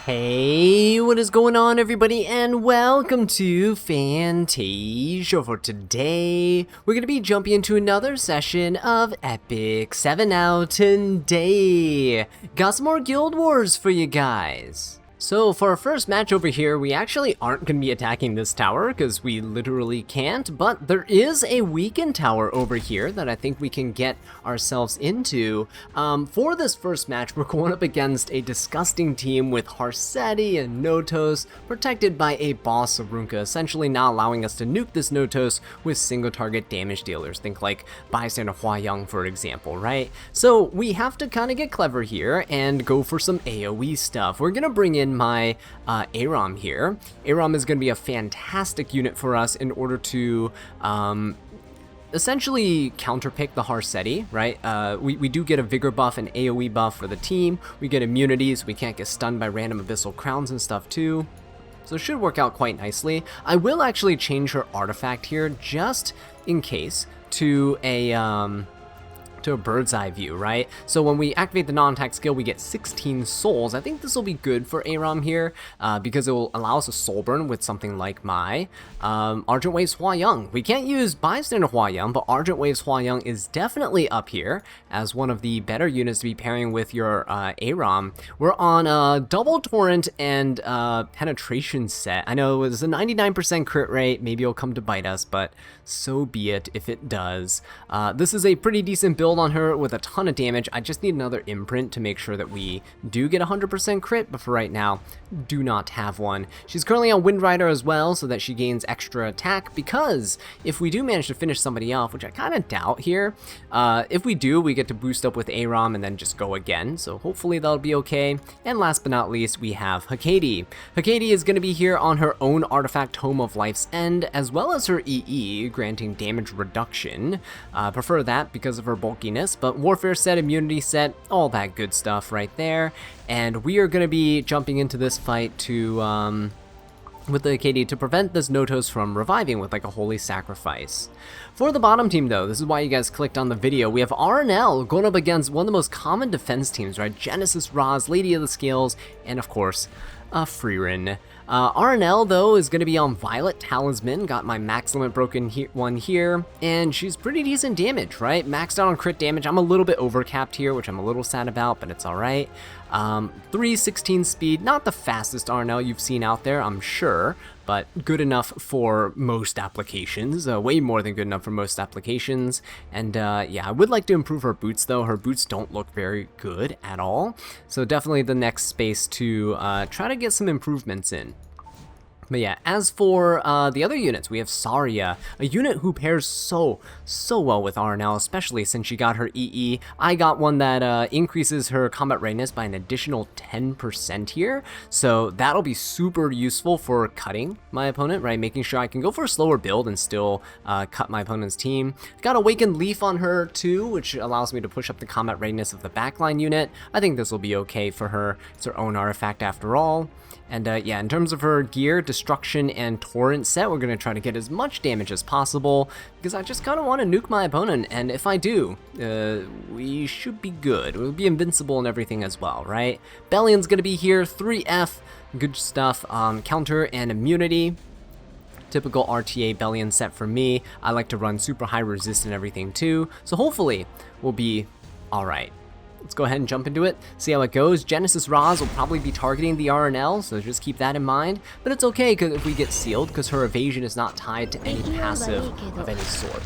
Hey, what is going on everybody, and welcome to Fantasia. For today, we're going to be jumping into another session of Epic 7 out today. Got some more Guild Wars for you guys. So for our first match over here, we actually aren't going to be attacking this tower because we literally can't, but there is a weakened tower over here that I think we can get ourselves into. For this first match, we're going up against a disgusting team with Harsetti and Notos, protected by a boss Sarunka, essentially not allowing us to nuke this Notos with single target damage dealers. Think like Bystander Huayang, for example, right? So we have to kind of get clever here and go for some AoE stuff. We're going to bring in my Aram here. Aram is going to be a fantastic unit for us in order to essentially counterpick the Harsetti, right? We do get a vigor buff and AoE buff for the team. We get immunities. We can't get stunned by random abyssal crowns and stuff too. So it should work out quite nicely. I will actually change her artifact here just in case to a bird's eye view, right? So when we activate the non-attack skill, we get 16 souls. I think this will be good for Aram here because it will allow us a soul burn with something like my Argent Waves Huayang. We can't use Bystander Huayang, but Argent Waves Huayang is definitely up here as one of the better units to be pairing with your Aram. We're on a double torrent and penetration set. I know it was a 99% crit rate. Maybe it'll come to bite us, but so be it if it does. This is a pretty decent build on her with a ton of damage. I just need another imprint to make sure that we do get 100% crit, but for right now, do not have one. She's currently on Wind Rider as well, so that she gains extra attack, because if we do manage to finish somebody off, which I kind of doubt here, if we do, we get to boost up with Aram and then just go again, so hopefully that'll be okay. And last but not least, we have Hecate. Hecate is going to be here on her own artifact, Tome of Life's End, as well as her EE, granting damage reduction. Prefer that because of her bulkiness, but warfare set, immunity set, all that good stuff right there. And we are going to be jumping into this fight to with the Hecate to prevent this Notos from reviving with like a holy sacrifice. For the bottom team though, this is why you guys clicked on the video, we have RNL going up against one of the most common defense teams, right? Genesis Roz, Lady of the Scales, and of course Freerin. RNL though is going to be on Violet Talisman, got my max limit broken one here, and she's pretty decent damage, right? Maxed out on crit damage. I'm a little bit overcapped here, which I'm a little sad about, but it's alright. 316 speed, not the fastest RNL you've seen out there, I'm sure, but good enough for most applications, way more than good enough for most applications. And yeah, I would like to improve her boots though. Her boots don't look very good at all, so definitely the next space to try to get some improvements in. But yeah, as for the other units, we have Saria, a unit who pairs so well with RNL, especially since she got her EE. I got one that increases her combat readiness by an additional 10% here, so that'll be super useful for cutting my opponent, right? Making sure I can go for a slower build and still cut my opponent's team. Got Awakened Leaf on her too, which allows me to push up the combat readiness of the backline unit. I think this will be okay for her. It's her own artifact after all. And yeah, in terms of her gear, Destruction and Torrent set, we're going to try to get as much damage as possible, because I just kind of want to nuke my opponent, and if I do, we should be good. We'll be invincible and everything as well, right? Bellion's going to be here, 3F, good stuff, counter and immunity. Typical RTA Bellion set for me. I like to run super high resist and everything too, so hopefully we'll be alright. Let's go ahead and jump into it, see how it goes. Genesis Roz will probably be targeting the RNL, so just keep that in mind. But it's okay because if we get sealed, because her evasion is not tied to any passive of any sort.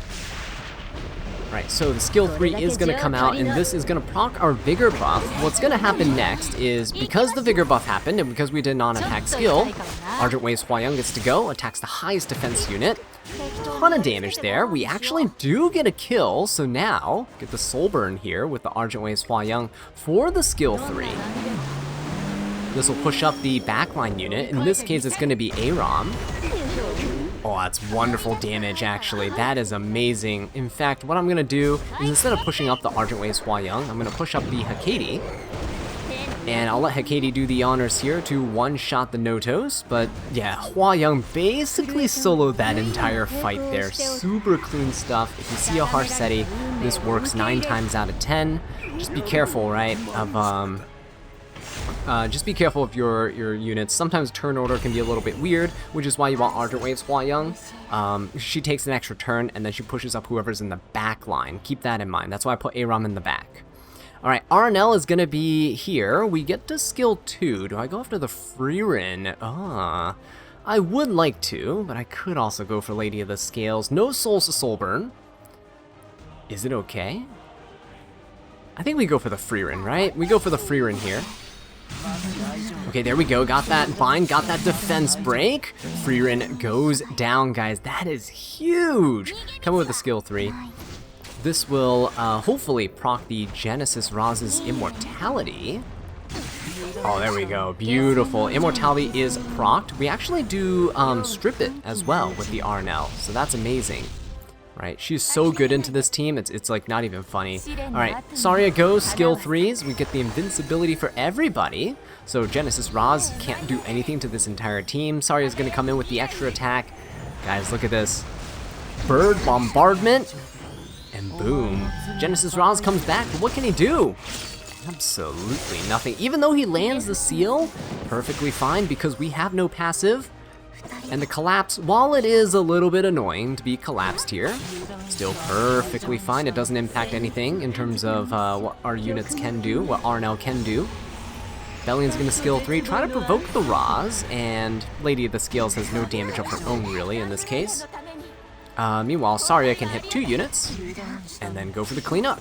Right, so the skill 3 is going to come out, and this is going to proc our vigor buff. What's going to happen next is, because the vigor buff happened, and because we did non-attack skill, Argent Waves Huayang gets to go, attacks the highest defense unit. Ton of damage there. We actually do get a kill, so now get the soul burn here with the Argent Waves Huayang for the skill 3. This will push up the backline unit. In this case, it's going to be Aram. Oh, that's wonderful damage, actually. That is amazing. In fact, what I'm going to do is, instead of pushing up the Argent Waves Huayang, I'm going to push up the Hecate. And I'll let Hecate do the honors here to one-shot the Notos. But yeah, Huayang basically soloed that entire fight there. Super clean stuff. If you see a Harsetti, this works 9 times out of 10. Just be careful, right, of just be careful of your units. Sometimes turn order can be a little bit weird, which is why you want Argent Waves Hua Young. She takes an extra turn, and then she pushes up whoever's in the back line. Keep that in mind. That's why I put Aram in the back. Alright, RNL is going to be here. We get to skill 2. Do I go after the Freerin? I would like to, but I could also go for Lady of the Scales. No Souls to Soulburn. Is it okay? I think we go for the Freerin, right? We go for the Freerin here. Okay, there we go. Got that bind, got that defense break. Freerin goes down, guys. That is huge. Coming with the skill 3. This will hopefully proc the Genesis Raz's Immortality. Oh, there we go. Beautiful. Immortality is procced. We actually do strip it as well with the RNL, so that's amazing. Right, she's so good into this team, it's like not even funny. Alright, Saria goes, skill 3s, we get the invincibility for everybody. So Genesis Raz can't do anything to this entire team. Saria's gonna come in with the extra attack. Guys, look at this. Bird Bombardment, and boom. Genesis Raz comes back, but what can he do? Absolutely nothing. Even though he lands the seal, perfectly fine because we have no passive. And the collapse, while it is a little bit annoying to be collapsed here, still perfectly fine. It doesn't impact anything in terms of what our units can do, what RNL can do. Bellion's gonna skill 3, try to provoke the Raz, and Lady of the Scales has no damage of her own really in this case. Meanwhile, Saria can hit 2 units, and then go for the cleanup.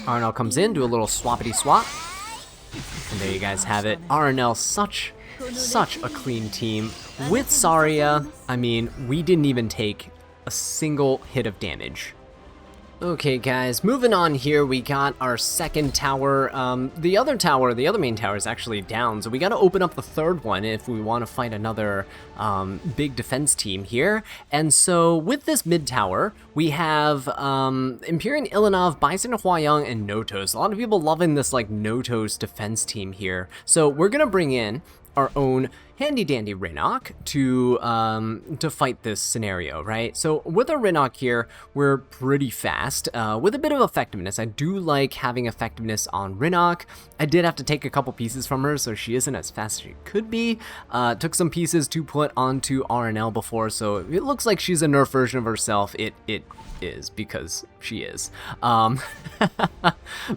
RNL comes in, do a little swappity swap, and there you guys have it. RNL, such a clean team. With Saria, I mean, we didn't even take a single hit of damage. Okay guys, moving on here, we got our second tower. The other main tower is actually down, so we gotta open up the third one if we want to fight another big defense team here. And so with this mid tower, we have Empyrean Ilanov, Bystander Huayang, and Notos. A lot of people loving this like Notos defense team here. So we're gonna bring in our own handy dandy Rinok to fight this scenario, right? So with our Rinok here, we're pretty fast with a bit of effectiveness. I do like having effectiveness on Rinok. I did have to take a couple pieces from her, so she isn't as fast as she could be. Took some pieces to put onto RNL before, so it looks like she's a nerf version of herself. It is because she is. But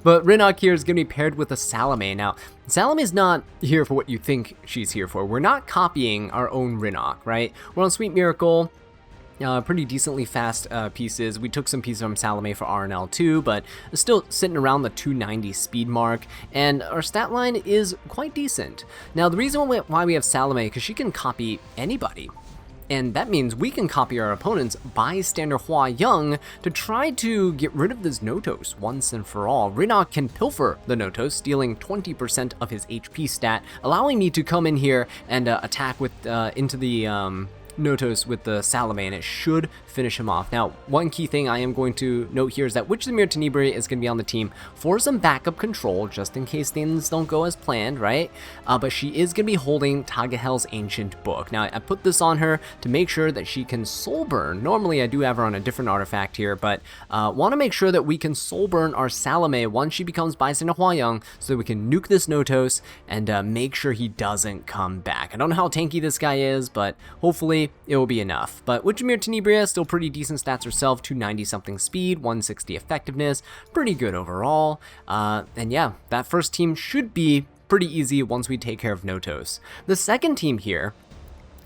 Rinok here is going to be paired with a Salome. Now, Salome's not here for what you think she's here for. We're not copying our own Rinok, right? We're on Sweet Miracle. Pretty decently fast pieces. We took some pieces from Salome for RNL too, but still sitting around the 290 speed mark, and our stat line is quite decent. Now, the reason why we have Salome, because she can copy anybody. And that means we can copy our opponent's Bystander Huayang to try to get rid of this Notos once and for all. Rinok can pilfer the Notos, stealing 20% of his HP stat, allowing me to come in here and attack with into the Notos with the Salome, and it should finish him off. Now, one key thing I am going to note here is that Witch of the Mirror Tenebrae is going to be on the team for some backup control, just in case things don't go as planned, right? But she is going to be holding Tagahel's Ancient Book. Now, I put this on her to make sure that she can soul burn. Normally, I do have her on a different artifact here, but want to make sure that we can soul burn our Salome once she becomes Bystander Huayang, so that we can nuke this Notos and make sure he doesn't come back. I don't know how tanky this guy is, but hopefully it will be enough. But Witch of the Mirror Tenebrae, still pretty decent stats herself, 290 something speed, 160 effectiveness, pretty good overall. And yeah, that first team should be pretty easy once we take care of Notos. The second team here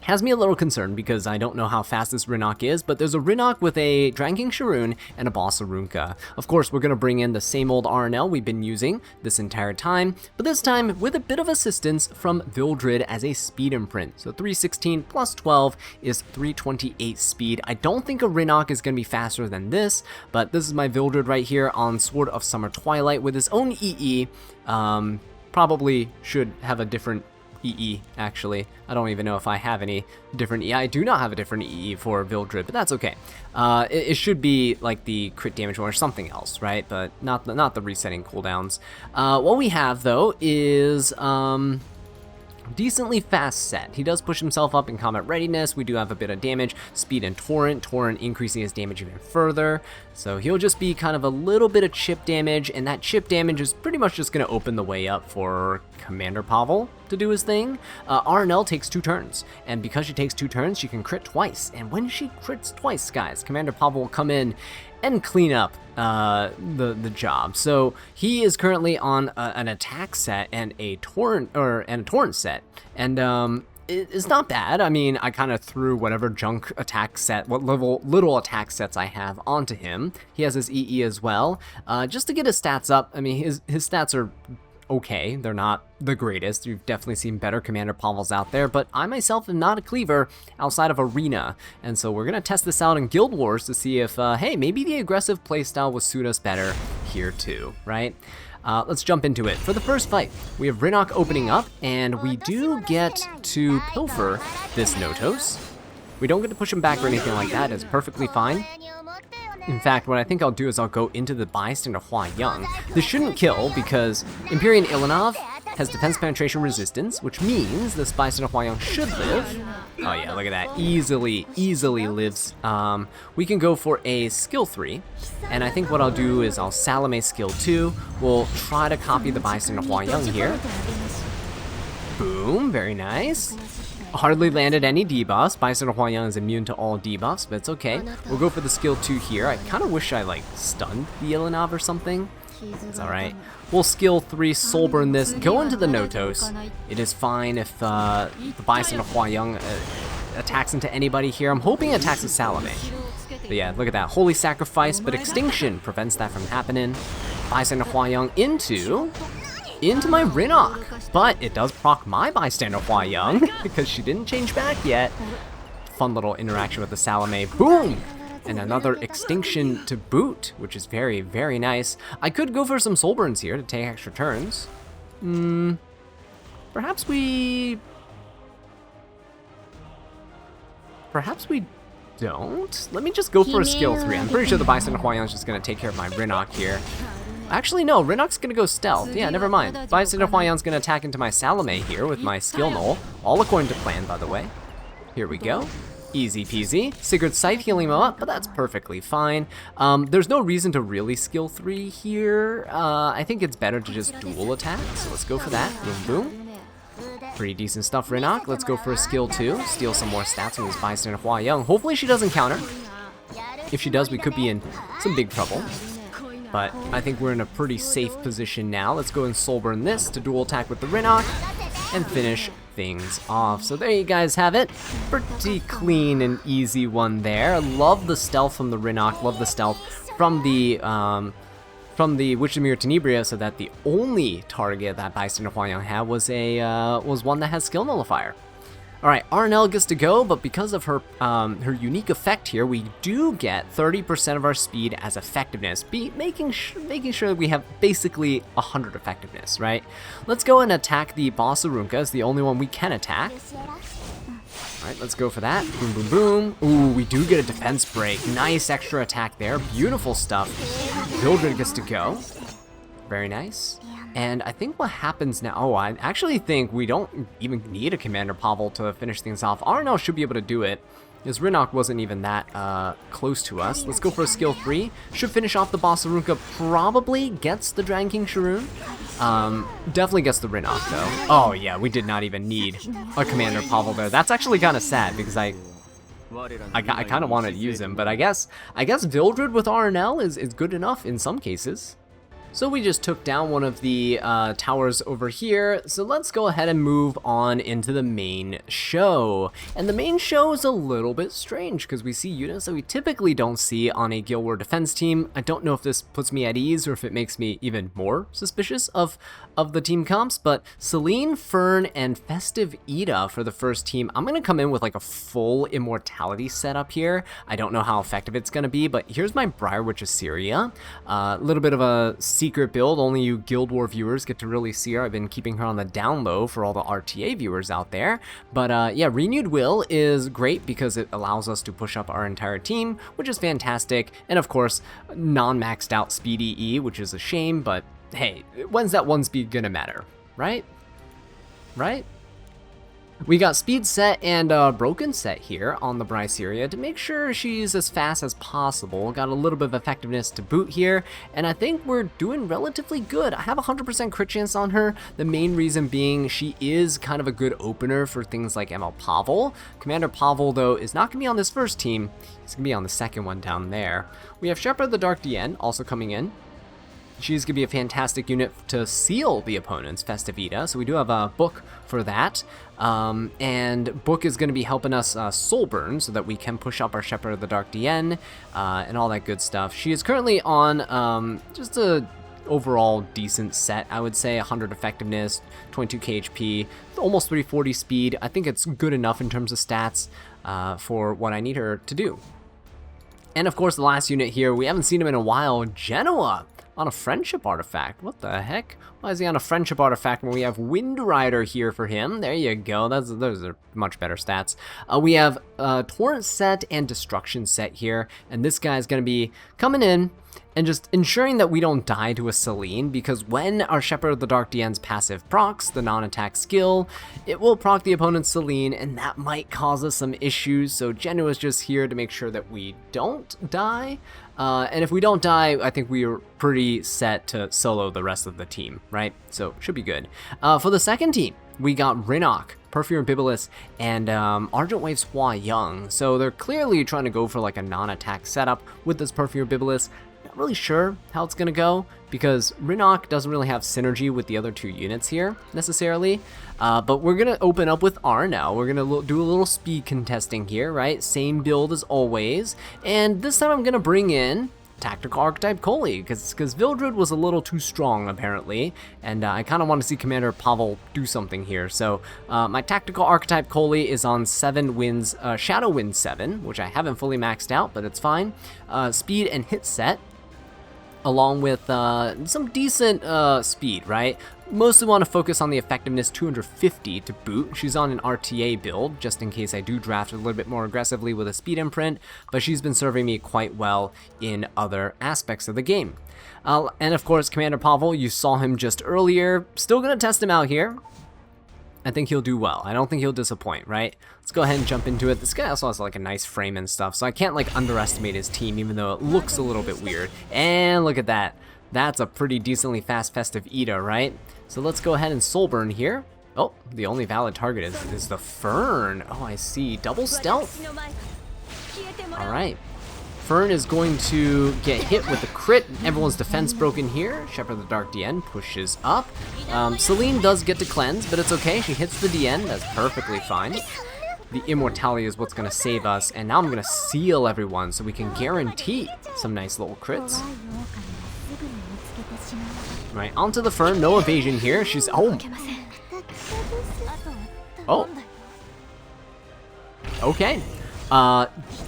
has me a little concerned because I don't know how fast this Rinok is, but there's a Rinok with a Dragon King Sharoon and a Boss Arunka. Of course, we're going to bring in the same old RNL we've been using this entire time, but this time with a bit of assistance from Vildred as a speed imprint. So 316 plus 12 is 328 speed. I don't think a Rinok is going to be faster than this, but this is my Vildred right here on Sword of Summer Twilight with his own EE. Probably should have a different EE, actually. I don't even know if I have any different EE. I do not have a different EE for Vildred, but that's okay. It should be like the crit damage one or something else, right? But not the resetting cooldowns. What we have, though, is decently fast set. He does push himself up in combat readiness. We do have a bit of damage, speed, and torrent increasing his damage even further. So he'll just be kind of a little bit of chip damage, and that chip damage is pretty much just going to open the way up for Commander Pavel to do his thing. RNL takes 2 turns, and because she takes 2 turns, she can crit twice. And when she crits twice, guys, Commander Pavel will come in and clean up the job. So he is currently on an attack set and a torrent set, and it's not bad. I mean, I kind of threw whatever junk attack set, what little attack sets I have onto him. He has his EE as well, just to get his stats up. I mean, his stats are okay. They're not the greatest. You've definitely seen better Commander Pavels out there, but I myself am not a cleaver outside of Arena, and so we're going to test this out in Guild Wars to see if, hey, maybe the aggressive playstyle would suit us better here too, right? Let's jump into it. For the first fight, we have Rhiannon opening up, and we do get to pilfer this Notos. We don't get to push him back or anything like that. It's perfectly fine. In fact, what I think I'll do is I'll go into the bystander Hua Young. This shouldn't kill because Empyrean Ilanov has defense penetration resistance, which means this bystander Hua Young should live. Oh yeah, look at that. Easily lives. We can go for a skill 3, and I think what I'll do is I'll Salome skill 2. We'll try to copy the bystander Hua Young here. Boom, very nice. Hardly landed any debuffs. Bystander Hua Young is immune to all debuffs, but it's okay. We'll go for the skill 2 here. I kind of wish I like stunned the Ilanov or something. It's alright. We'll skill 3 soul burn this, go into the Notos. It is fine if the bystander Hua Young attacks into anybody here. I'm hoping it attacks the Salome. But yeah, look at that. Holy Sacrifice, but Extinction prevents that from happening. Bystander Hua Young into my Rhiannon, but it does proc my bystander Hua Young because she didn't change back yet. Fun little interaction with the Salome. Boom! And another extinction to boot, which is very, very nice. I could go for some soul burns here to take extra turns. Perhaps we don't. Let me just go for a skill 3. I'm pretty sure the bystander Hua Young is just going to take care of my Rhiannon here. Actually, no, Rhiannon's gonna go stealth. Yeah, never mind. Bystander Hua Young's gonna attack into my Salome here with my skill null. All according to plan, by the way. Here we go. Easy peasy. Sigurd's Scythe healing him up, but that's perfectly fine. There's no reason to really skill 3 here. I think it's better to just dual attack, so let's go for that. Boom, boom. Pretty decent stuff, Rhiannon. Let's go for a skill 2. Steal some more stats from this bystander Hua Young. Hopefully she doesn't counter. If she does, we could be in some big trouble. But I think we're in a pretty safe position now. Let's go and soul burn this to dual attack with the Rhiannon and finish things off. So there you guys have it. Pretty clean and easy one there. Love the stealth from the Rhiannon. Love the stealth from the Witch of Mirror Tenebria, so that the only target that bystander Hua Young had was one that has skill nullifier. Alright, RNL gets to go, but because of her unique effect here, we do get 30% of our speed as effectiveness, making sure that we have basically 100 effectiveness, right? Let's go and attack the boss Arunka. It's the only one we can attack. Alright, let's go for that. Boom, boom, boom. Ooh, we do get a defense break. Nice extra attack there. Beautiful stuff. Mildred gets to go. Very nice. And I think what happens now, oh, I actually think we don't even need a Commander Pavel to finish things off. RNL should be able to do it, because Rhiannon wasn't even that close to us. Let's go for a skill 3. Should finish off the boss Arunka, probably gets the Dragon King Sharoon. Definitely gets the Rhiannon though. Oh yeah, we did not even need a Commander Pavel there. That's actually kind of sad, because I kind of wanted to use him, but I guess Mildred with RNL is good enough in some cases. So we just took down one of the towers over here, so let's go ahead and move on into the main show. And the main show is a little bit strange, because we see units that we typically don't see on a Guild War defense team. I don't know if this puts me at ease or if it makes me even more suspicious of the team comps, but Celine, Fern, and Festive Ida for the first team. I'm going to come in with like a full Immortality setup here. I don't know how effective it's going to be, but here's my Briar Witch Assyria. A little bit of a secret build, only you Guild War viewers get to really see her. I've been keeping her on the down low for all the RTA viewers out there. But yeah, Renewed Will is great because it allows us to push up our entire team, which is fantastic. And of course, non-maxed out speed EE, which is a shame, but hey, when's that one speed gonna matter, right? Right? We got speed set and broken set here on the Bryceria to make sure she's as fast as possible. Got a little bit of effectiveness to boot here, and I think we're doing relatively good. I have a 100% crit chance on her. The main reason being she is kind of a good opener for things like ML Pavel. Commander Pavel, though, is not going to be on this first team. He's going to be on the second one down there. We have Shepherd the Dark DN also coming in. She's going to be a fantastic unit to seal the opponent's Festivita, so we do have a book for that. And book is going to be helping us soul burn so that we can push up our Shepherd of the Dark DN and all that good stuff. She is currently on just a overall decent set, I would say. 100 effectiveness, 22k HP, almost 340 speed. I think it's good enough in terms of stats for what I need her to do. And of course, the last unit here, we haven't seen him in a while, Genoa. On a friendship artifact. What the heck? Why is he on a friendship artifact when we have Wind Rider here for him? There you go. Those are much better stats. We have Torrent set and Destruction set here, and this guy's going to be coming in and just ensuring that we don't die to a Selene, because when our Shepherd of the Dark DN's passive procs, the non-attack skill, it will proc the opponent's Selene, and that might cause us some issues, so Genoa's just here to make sure that we don't die. And if we don't die, I think we are pretty set to solo the rest of the team, right? So, should be good. For the second team, we got Rhianna, Perfume Bibulus, and Argent Wave's Hua Young. So they're clearly trying to go for like a non-attack setup with this Perfume Bibulus. Not really sure how it's gonna go because Rhianna doesn't really have synergy with the other two units here necessarily. But we're gonna open up with Arnell. We're gonna do a little speed contesting here, right? Same build as always, and this time I'm gonna bring in Tactical Archetype Koli, because Vildred was a little too strong apparently, and I kind of want to see Commander Pavel do something here. So my Tactical Archetype Koli is on 7 wins, Shadow Wind 7, which I haven't fully maxed out, but it's fine. Speed and hit set, along with some decent speed, right? Mostly want to focus on the effectiveness 250 to boot. She's on an RTA build, just in case I do draft a little bit more aggressively with a speed imprint, but she's been serving me quite well in other aspects of the game. And of course, Commander Pavel, you saw him just earlier. Still going to test him out here. I think he'll do well. I don't think he'll disappoint, right? Let's go ahead and jump into it. This guy also has like a nice frame and stuff, so I can't like underestimate his team, even though it looks a little bit weird. And look at that. That's a pretty decently fast Festive Ida, right? So let's go ahead and soul burn here. Oh, the only valid target is the Fern. Oh, I see. Double stealth. All right. Fern is going to get hit with a crit. Everyone's defense broken here. Shepherd of the Dark DN pushes up. Selene does get to cleanse, but it's okay. She hits the DN. That's perfectly fine. The immortality is what's going to save us. And now I'm going to seal everyone so we can guarantee some nice little crits. Right, onto the Fern. No evasion here. She's... Oh. Oh. Okay.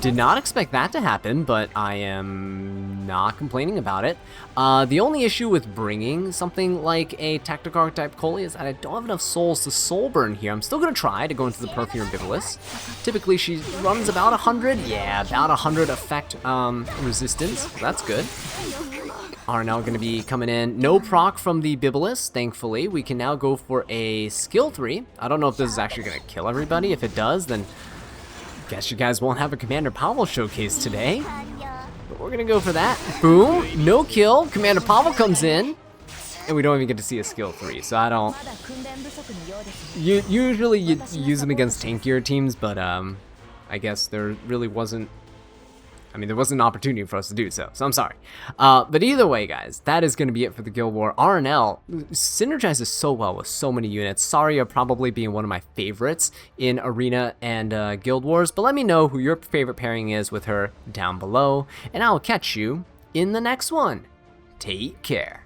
Did not expect that to happen, but I am not complaining about it. The only issue with bringing something like a Tactical Archetype Koli is that I don't have enough souls to soul burn here. I'm still going to try to go into the Perfume Bibulus. Typically, she runs about 100. Yeah, about 100 effect resistance. That's good. Arnell going to be coming in. No proc from the Bibulus, thankfully. We can now go for a skill 3. I don't know if this is actually going to kill everybody. If it does, then guess you guys won't have a Commander Pavel showcase today. But we're going to go for that. Boom. No kill. Commander Pavel comes in. And we don't even get to see a skill 3. So I don't... Usually you use them against tankier teams, but I guess there really wasn't... I mean, there wasn't an opportunity for us to do so I'm sorry. But either way, guys, that is going to be it for the Guild War. RNL synergizes so well with so many units. Saria probably being one of my favorites in Arena and Guild Wars, but let me know who your favorite pairing is with her down below, and I'll catch you in the next one. Take care.